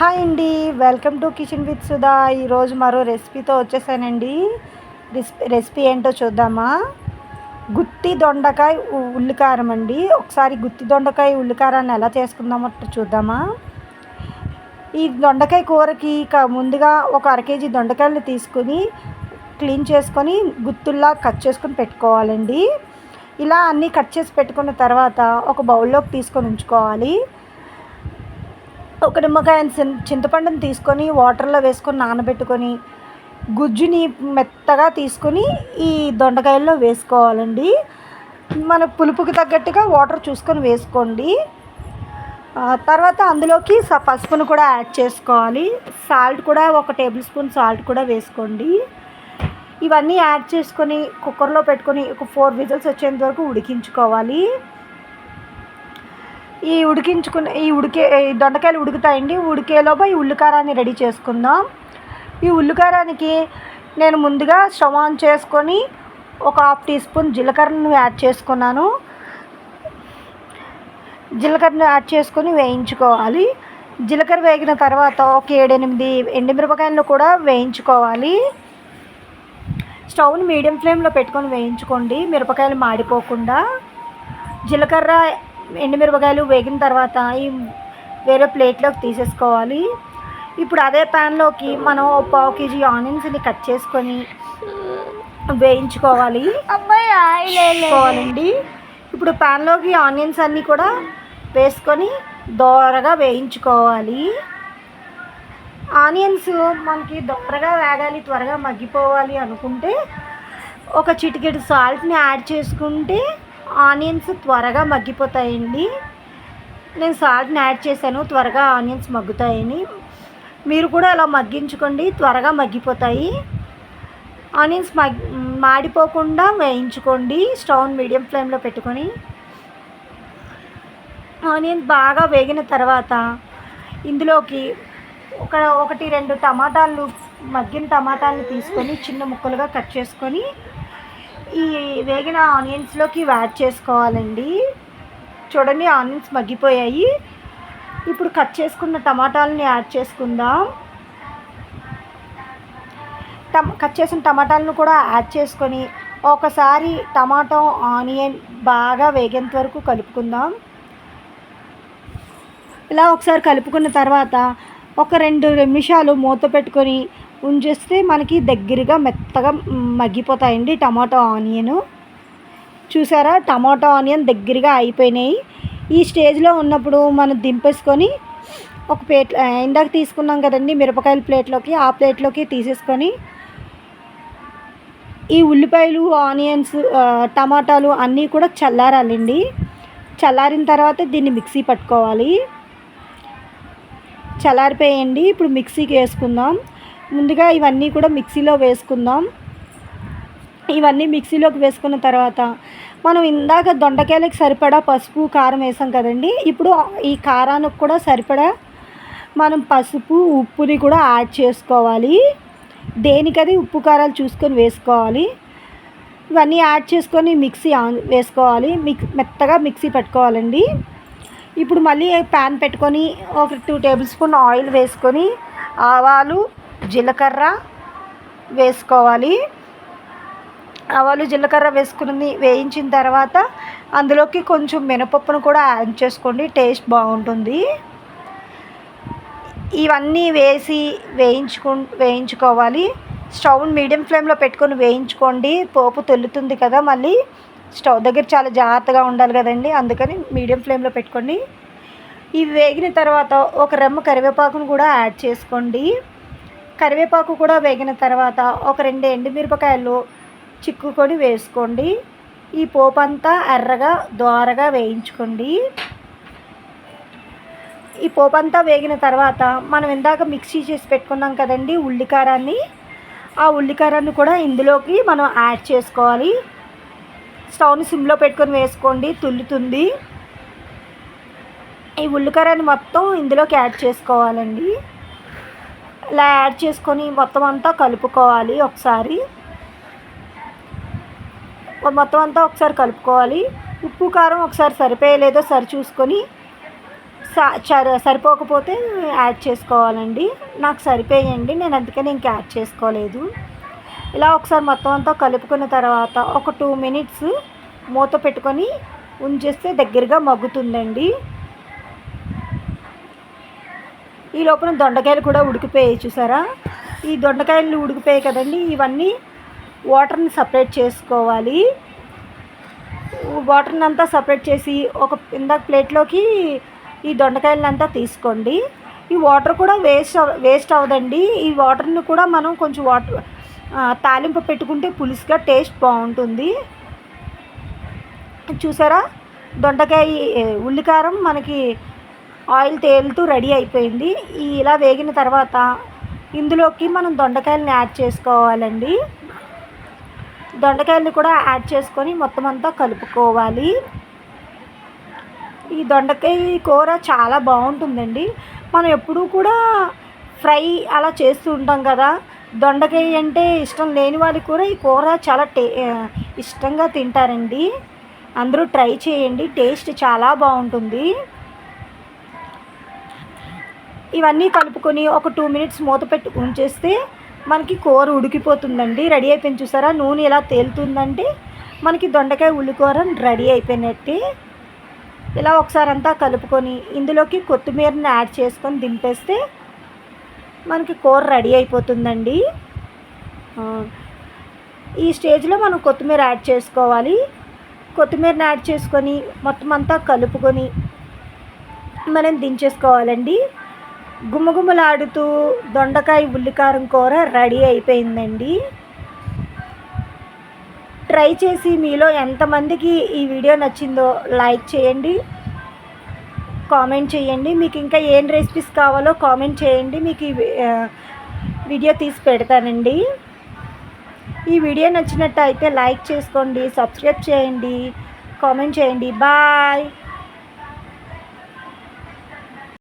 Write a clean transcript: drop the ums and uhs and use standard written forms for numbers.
Hi అండి. Welcome to kitchen with Sudha. ఈరోజు మరో రెసిపీతో వచ్చేసానండి. రెసిపీ ఏంటో చూద్దామా. గుత్తి దొండకాయ ఉల్లికారం అండి. ఒకసారి గుత్తి దొండకాయ ఉల్లికారాన్ని ఎలా చేసుకుందామో చూద్దామా. ఈ దొండకాయ కూరకి ముందుగా ఒక అరకేజీ దొండకాయలు తీసుకుని క్లీన్ చేసుకొని గుత్తుల్లా కట్ చేసుకొని పెట్టుకోవాలండి. ఇలా అన్నీ కట్ చేసి పెట్టుకున్న తర్వాత ఒక బౌల్లోకి తీసుకొని ఉంచుకోవాలి. ఒక నిమ్మకాయ చింతపండుని తీసుకొని వాటర్లో వేసుకొని నానబెట్టుకొని గుజ్జుని మెత్తగా తీసుకొని ఈ దొండకాయల్లో వేసుకోవాలండి. మన పులుపుకి తగ్గట్టుగా వాటర్ చూసుకొని వేసుకోండి. తర్వాత అందులోకి పసుపును కూడా యాడ్ చేసుకోవాలి. సాల్ట్ కూడా ఒక టేబుల్ స్పూన్ సాల్ట్ కూడా వేసుకోండి. ఇవన్నీ యాడ్ చేసుకొని కుక్కర్లో పెట్టుకొని ఒక 4 విజిల్స్ వచ్చేంత వరకు ఉడికించుకోవాలి. ఈ దొండకాయలు ఉడుకుతాయండి. ఉడికేలోపు ఈ ఉల్లికారాన్ని రెడీ చేసుకుందాం. ఈ ఉల్లికారానికి నేను ముందుగా స్టవ్ ఆన్ చేసుకొని ఒక 1/2 టీ స్పూన్ జీలకర్రను యాడ్ చేసుకున్నాను. జీలకర్రను యాడ్ చేసుకొని వేయించుకోవాలి. జీలకర్ర వేగిన తర్వాత ఒక 7-8 ఎండుమిరపకాయలను కూడా వేయించుకోవాలి. స్టవ్ని మీడియం ఫ్లేమ్లో పెట్టుకొని వేయించుకోండి, మిరపకాయలు మాడిపోకుండా. జీలకర్ర ఎండుమిరపకాయలు వేగిన తర్వాత ఈ వేరే ప్లేట్లోకి తీసేసుకోవాలి. ఇప్పుడు అదే ప్యాన్లోకి మనం 1/4 కేజీ ఆనియన్స్ని కట్ చేసుకొని వేయించుకోవాలండి. ఇప్పుడు ప్యాన్లోకి ఆనియన్స్ అన్నీ కూడా వేసుకొని దోరగా వేయించుకోవాలి. ఆనియన్స్ మనకి దోరగా వేగాలి, త్వరగా మగ్గిపోవాలి అనుకుంటే ఒక చిటికెడు సాల్ట్ని యాడ్ చేసుకుంటే ఆనియన్స్ త్వరగా మగ్గిపోతాయండి. నేను సాల్ట్ని యాడ్ చేశాను, త్వరగా ఆనియన్స్ మగ్గుతాయని. మీరు కూడా అలా మగ్గించుకోండి, త్వరగా మగ్గిపోతాయి. ఆనియన్స్ మాడిపోకుండా వేయించుకోండి. స్టవ్ మీడియం ఫ్లేమ్లో పెట్టుకొని ఆనియన్స్ బాగా వేగిన తర్వాత ఇందులోకి 1-2 టమాటాలు, మగ్గిన టమాటాలను తీసుకొని చిన్న ముక్కలుగా కట్ చేసుకొని ఈ వేగిన ఆనియన్స్లోకి యాడ్ చేసుకోవాలండి. చూడండి, ఆనియన్స్ మగ్గిపోయాయి. ఇప్పుడు కట్ చేసుకున్న టమాటాలని యాడ్ చేసుకుందాం. కట్ చేసిన టమాటాలను కూడా యాడ్ చేసుకొని ఒకసారి టమాటో ఆనియన్ బాగా వేగేంత వరకు కలుపుకుందాం. ఇలా ఒకసారి కలుపుకున్న తర్వాత ఒక 2 నిమిషాలు మూత పెట్టుకొని ఉంచేస్తే మనకి దగ్గరగా మెత్తగా మగ్గిపోతాయండి టమాటో ఆనియన్. చూసారా, టమాటో ఆనియన్ దగ్గరగా అయిపోయినాయి. ఈ స్టేజ్లో ఉన్నప్పుడు మనం దింపేసుకొని ఒక ప్లేట్, ఇందాక తీసుకున్నాం కదండి మిరపకాయల ప్లేట్లోకి, ఆ ప్లేట్లోకి తీసేసుకొని ఈ ఉల్లిపాయలు, ఆనియన్స్, టమాటాలు అన్నీ కూడా చల్లారాలండి. చల్లారిన తర్వాత దీన్ని మిక్సీ పట్టుకోవాలి. చల్లారిపోయండి. ఇప్పుడు మిక్సీకి వేసుకుందాం. ముందుగా ఇవన్నీ కూడా మిక్సీలో వేసుకుందాం. ఇవన్నీ మిక్సీలోకి వేసుకున్న తర్వాత మనం ఇందాక దొండకాయలకు సరిపడా పసుపు, కారం వేసాం కదండి. ఇప్పుడు ఈ కారానికి కూడా సరిపడా మనం పసుపు, ఉప్పుని కూడా యాడ్ చేసుకోవాలి. దేనికది ఉప్పు కారాలు చూసుకొని వేసుకోవాలి. ఇవన్నీ యాడ్ చేసుకొని మిక్సీ వేసుకోవాలి. మెత్తగా మిక్సీ పట్టుకోవాలండి. ఇప్పుడు మళ్ళీ ప్యాన్ పెట్టుకొని ఒక 2 టేబుల్ స్పూన్ ఆయిల్ వేసుకొని ఆవాలు, జీలకర్ర వేసుకోవాలి. ఆవాలు, జీలకర్ర వేసుకుని వేయించిన తర్వాత అందులోకి కొంచెం మినపప్పును కూడా యాడ్ చేసుకోండి, టేస్ట్ బాగుంటుంది. ఇవన్నీ వేసి వేయించుకోవాలి. స్టవ్ మీడియం ఫ్లేమ్లో పెట్టుకొని వేయించుకోండి. పోపు తొలుతుంది కదా, మళ్ళీ స్టవ్ దగ్గర చాలా జాగ్రత్తగా ఉండాలి కదండి, అందుకని మీడియం ఫ్లేమ్లో పెట్టుకోండి. ఇవి వేగిన తర్వాత ఒక రెమ్మ కరివేపాకును కూడా యాడ్ చేసుకోండి. కరివేపాకు కూడా వేగిన తర్వాత ఒక 2 ఎండుమిరపకాయలు చిక్కుకొని వేసుకోండి. ఈ పోపు అంతా ఎర్రగా దోరగా వేయించుకోండి. ఈ పోపు అంతా వేగిన తర్వాత మనం ఇందాక మిక్సీ చేసి పెట్టుకున్నాం కదండి ఉల్లికారాన్ని, ఆ ఉల్లికారాన్ని కూడా ఇందులోకి మనం యాడ్ చేసుకోవాలి. స్టవ్ని సిమ్లో పెట్టుకొని వేసుకోండి, తుల్లుతుంది. ఈ ఉల్లికారాన్ని మొత్తం ఇందులోకి యాడ్ చేసుకోవాలండి. ఇలా యాడ్ చేసుకొని మొత్తం అంతా కలుపుకోవాలి. మొత్తం అంతా ఒకసారి కలుపుకోవాలి. ఉప్పు, కారం ఒకసారి సరిపోయలేదో సరి చూసుకొని సరిపోకపోతే యాడ్ చేసుకోవాలండి. నాకు సరిపోయండి, నేను అందుకని ఇంక యాడ్ చేసుకోలేదు. ఇలా ఒకసారి మొత్తం అంతా కలుపుకున్న తర్వాత ఒక 2 మినిట్స్ మూత పెట్టుకొని ఉంచేస్తే దగ్గరగా మగ్గుతుందండి. ఈ లోపల దొండకాయలు కూడా ఉడికిపోయాయి చూసారా. ఈ దొండకాయలు ఉడికిపోయాయి కదండి, ఇవన్నీ వాటర్ని సపరేట్ చేసుకోవాలి. వాటర్ని అంతా సపరేట్ చేసి ఒక ఇందాక ప్లేట్లోకి ఈ దొండకాయలంతా తీసుకోండి. ఈ వాటర్ కూడా వేస్ట్ అవ్వదండి. ఈ వాటర్ని కూడా మనం కొంచెం తాలింపు పెట్టుకుంటే పులుసుగా టేస్ట్ బాగుంటుంది. చూసారా, దొండకాయ ఉల్లికారం మనకి ఆయిల్ తేలుతూ రెడీ అయిపోయింది. ఇలా వేగిన తర్వాత ఇందులోకి మనం దొండకాయలని యాడ్ చేసుకోవాలండి. దొండకాయలని కూడా యాడ్ చేసుకొని మొత్తం అంతా కలుపుకోవాలి. ఈ దొండకాయ కూర చాలా బాగుంటుందండి. మనం ఎప్పుడూ కూడా ఫ్రై అలా చేస్తూ ఉంటాం కదా. దొండకాయ అంటే ఇష్టం లేని వాళ్ళకి కూడా ఈ కూర చాలా ఇష్టంగా తింటారండి. అందరూ ట్రై చేయండి, టేస్ట్ చాలా బాగుంటుంది. ఇవన్నీ కలుపుకొని ఒక 2 మినిట్స్ మూత పెట్టి ఉంచేస్తే మనకి కూర ఉడికిపోతుందండి. రెడీ అయిపోయింది చూసారా. నూనె ఎలా తేలుతుందంటే మనకి దొండకాయ ఉల్లికూర రెడీ అయిపోయినట్టే. ఇలా ఒకసారి అంతా కలుపుకొని ఇందులోకి కొత్తిమీరని యాడ్ చేసుకొని దింపేస్తే మనకి కూర రెడీ అయిపోతుందండి. ఈ స్టేజ్లో మనం కొత్తిమీర యాడ్ చేసుకోవాలి. కొత్తిమీరని యాడ్ చేసుకొని మొత్తం అంతా కలుపుకొని మనం దించేసుకోవాలండి. గుమగుమలాడుతూ దొండకాయ ఉల్లికారం కూర రెడీ అయిపోయిందండి. ట్రై చేసి మీలో ఎంతమందికి ఈ వీడియో నచ్చిందో లైక్ చేయండి, కామెంట్ చేయండి. మీకు ఇంకా ఏం రెసిపీస్ కావాలో కామెంట్ చేయండి, మీకు ఈ వీడియో తీసి పెడతానండి. ఈ వీడియో నచ్చినట్టయితే లైక్ చేసుకోండి, సబ్స్క్రైబ్ చేయండి, కామెంట్ చేయండి. బాయ్.